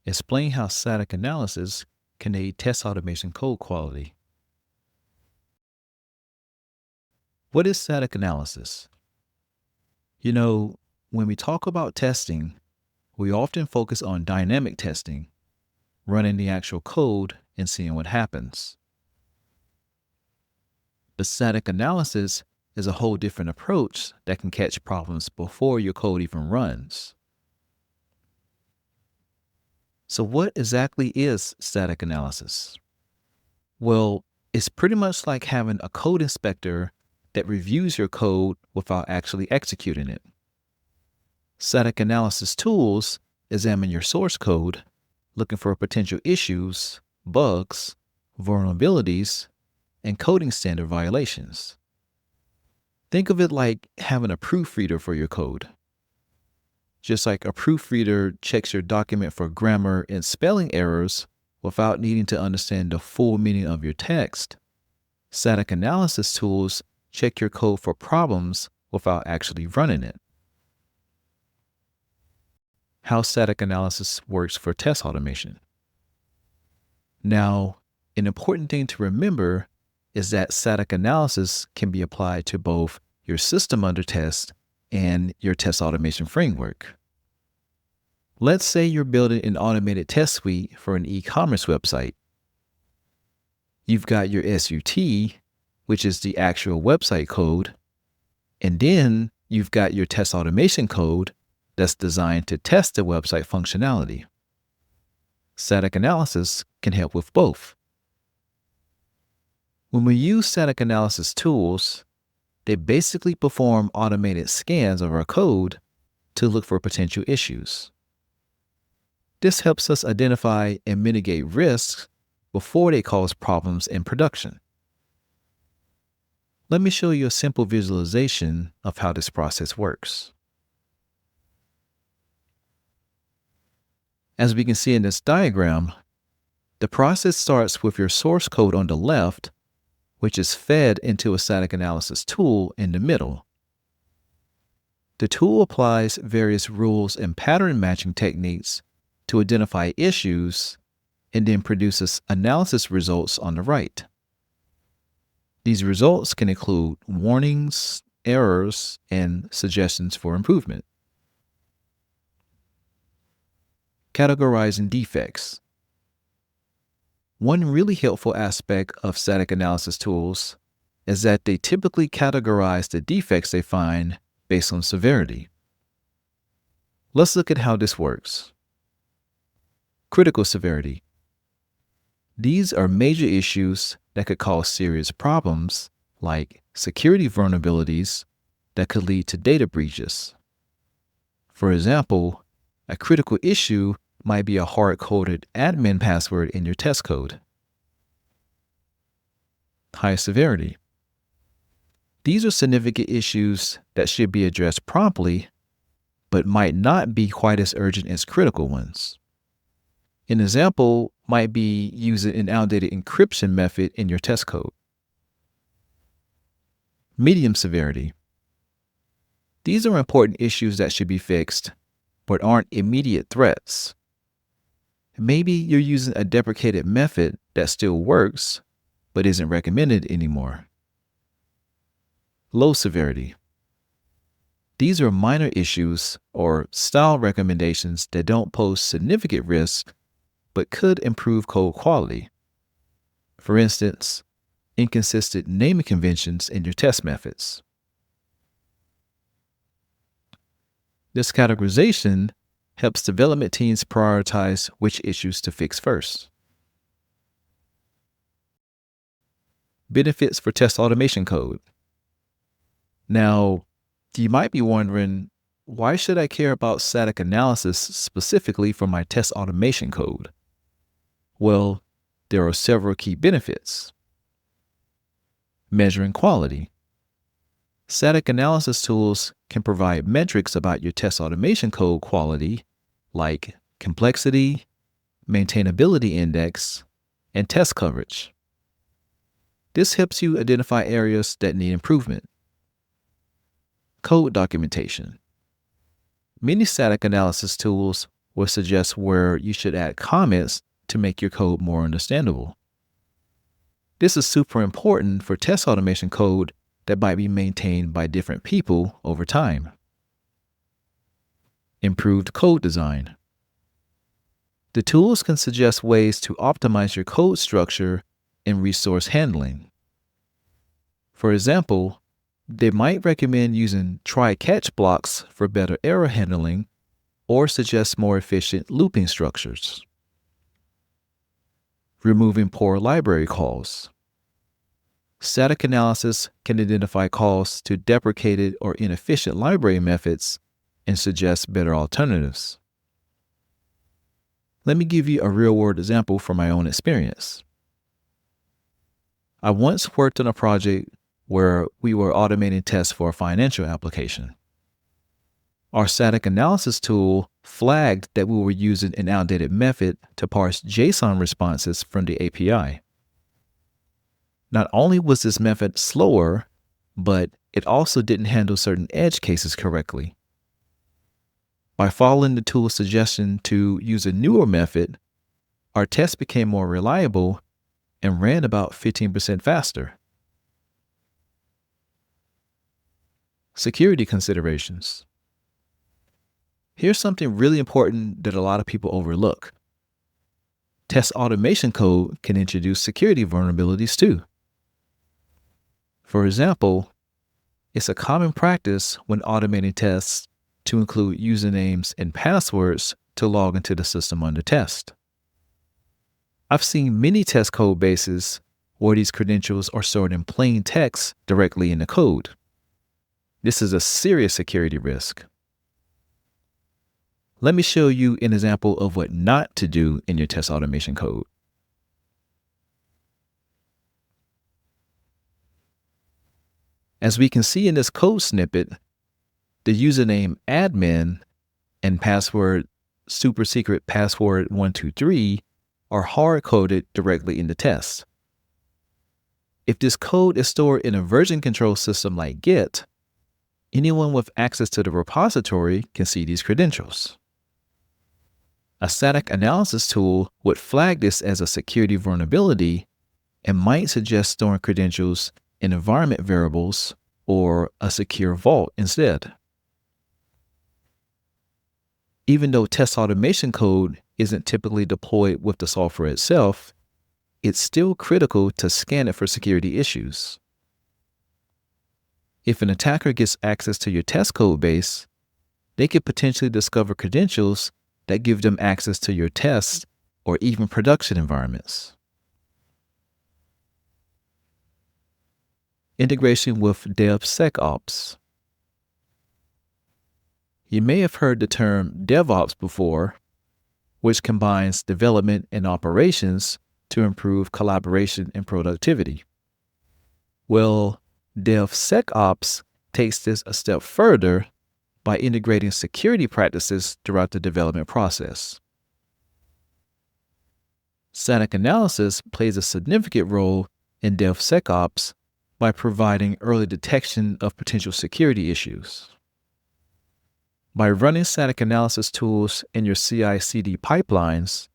explain how static analysis can aid test automation code quality. What is static analysis? When we talk about testing, we often focus on dynamic testing, running the actual code and seeing what happens. But static analysis is a whole different approach that can catch problems before your code even runs. So what exactly is static analysis? Well, it's pretty much like having a code inspector that reviews your code without actually executing it. Static analysis tools examine your source code, looking for potential issues, bugs, vulnerabilities, and coding standard violations. Think of it like having a proofreader for your code. Just like a proofreader checks your document for grammar and spelling errors without needing to understand the full meaning of your text, static analysis tools check your code for problems without actually running it. How static analysis works for test automation. Now, an important thing to remember is that static analysis can be applied to both your system under test and your test automation framework. Let's say you're building an automated test suite for an e-commerce website. You've got your SUT, which is the actual website code, and then you've got your test automation code that's designed to test the website functionality. Static analysis can help with both. When we use static analysis tools, they basically perform automated scans of our code to look for potential issues. This helps us identify and mitigate risks before they cause problems in production. Let me show you a simple visualization of how this process works. As we can see in this diagram, the process starts with your source code on the left, which is fed into a static analysis tool in the middle. The tool applies various rules and pattern matching techniques to identify issues and then produces analysis results on the right. These results can include warnings, errors, and suggestions for improvement. Categorizing defects. One really helpful aspect of static analysis tools is that they typically categorize the defects they find based on severity. Let's look at how this works. Critical severity. These are major issues that could cause serious problems, like security vulnerabilities that could lead to data breaches. For example, a critical issue might be a hard-coded admin password in your test code. High severity. These are significant issues that should be addressed promptly, but might not be quite as urgent as critical ones. An example might be using an outdated encryption method in your test code. Medium severity. These are important issues that should be fixed, but aren't immediate threats. Maybe you're using a deprecated method that still works, but isn't recommended anymore. Low severity. These are minor issues or style recommendations that don't pose significant risk, but could improve code quality. For instance, inconsistent naming conventions in your test methods. This categorization helps development teams prioritize which issues to fix first. Benefits for test automation code. Now, you might be wondering, why should I care about static analysis specifically for my test automation code? Well, there are several key benefits. Measuring quality. Static analysis tools can provide metrics about your test automation code quality, like complexity, maintainability index, and test coverage. This helps you identify areas that need improvement. Code documentation. Many static analysis tools will suggest where you should add comments to make your code more understandable. This is super important for test automation code that might be maintained by different people over time. Improved code design. The tools can suggest ways to optimize your code structure and resource handling. For example, they might recommend using try-catch blocks for better error handling or suggest more efficient looping structures. Removing poor library calls. Static analysis can identify calls to deprecated or inefficient library methods and suggest better alternatives. Let me give you a real-world example from my own experience. I once worked on a project where we were automating tests for a financial application. Our static analysis tool flagged that we were using an outdated method to parse JSON responses from the API. Not only was this method slower, but it also didn't handle certain edge cases correctly. By following the tool's suggestion to use a newer method, our test became more reliable and ran about 15% faster. Security considerations. Here's something really important that a lot of people overlook. Test automation code can introduce security vulnerabilities too. For example, it's a common practice when automating tests to include usernames and passwords to log into the system under test. I've seen many test code bases where these credentials are stored in plain text directly in the code. This is a serious security risk. Let me show you an example of what not to do in your test automation code. As we can see in this code snippet, the username admin and password supersecret password 123 are hard-coded directly in the test. If this code is stored in a version control system like Git, anyone with access to the repository can see these credentials. A static analysis tool would flag this as a security vulnerability and might suggest storing credentials in environment variables or a secure vault instead. Even though test automation code isn't typically deployed with the software itself, it's still critical to scan it for security issues. If an attacker gets access to your test code base, they could potentially discover credentials that give them access to your tests or even production environments. Integration with DevSecOps. You may have heard the term DevOps before, which combines development and operations to improve collaboration and productivity. Well, DevSecOps takes this a step further by integrating security practices throughout the development process. Static analysis plays a significant role in DevSecOps by providing early detection of potential security issues. By running static analysis tools in your CI/CD pipelines,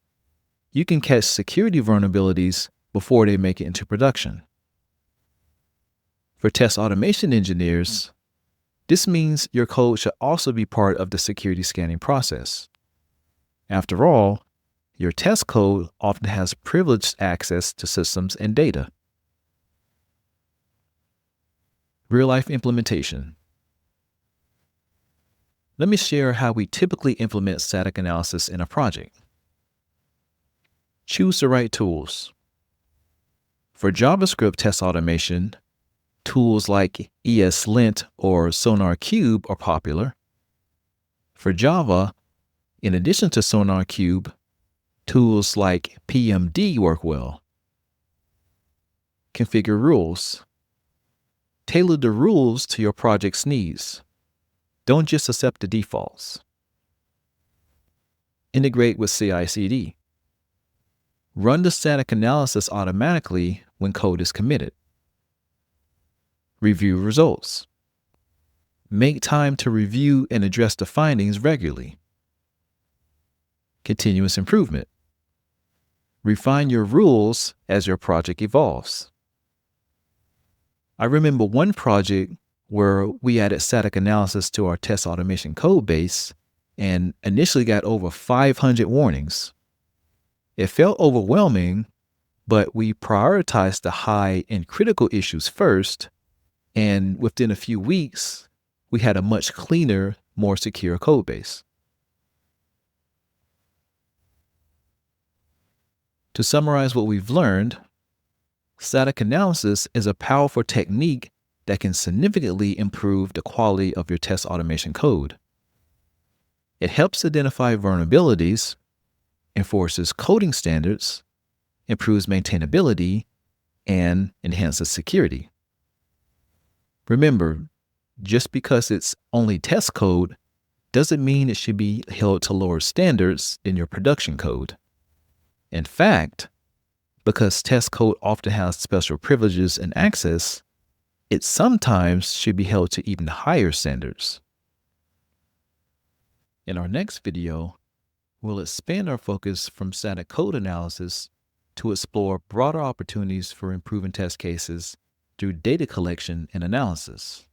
you can catch security vulnerabilities before they make it into production. For test automation engineers, this means your code should also be part of the security scanning process. After all, your test code often has privileged access to systems and data. Real-life implementation. Let me share how we typically implement static analysis in a project. Choose the right tools. For JavaScript test automation, tools like ESLint or SonarQube are popular. For Java, in addition to SonarQube, tools like PMD work well. Configure rules. Tailor the rules to your project's needs. Don't just accept the defaults. Integrate with CI/CD. Run the static analysis automatically when code is committed. Review results. Make time to review and address the findings regularly. continuous improvement. Refine your rules as your project evolves. I remember one project where we added static analysis to our test automation code base and initially got over 500 warnings. It felt overwhelming, but we prioritized the high and critical issues first, and within a few weeks, we had a much cleaner, more secure code base. To summarize what we've learned, static analysis is a powerful technique that can significantly improve the quality of your test automation code. It helps identify vulnerabilities, enforces coding standards, improves maintainability, and enhances security. Remember, just because it's only test code doesn't mean it should be held to lower standards than your production code. In fact, because test code often has special privileges and access, it sometimes should be held to even higher standards. In our next video, we'll expand our focus from static code analysis to explore broader opportunities for improving test cases through data collection and analysis.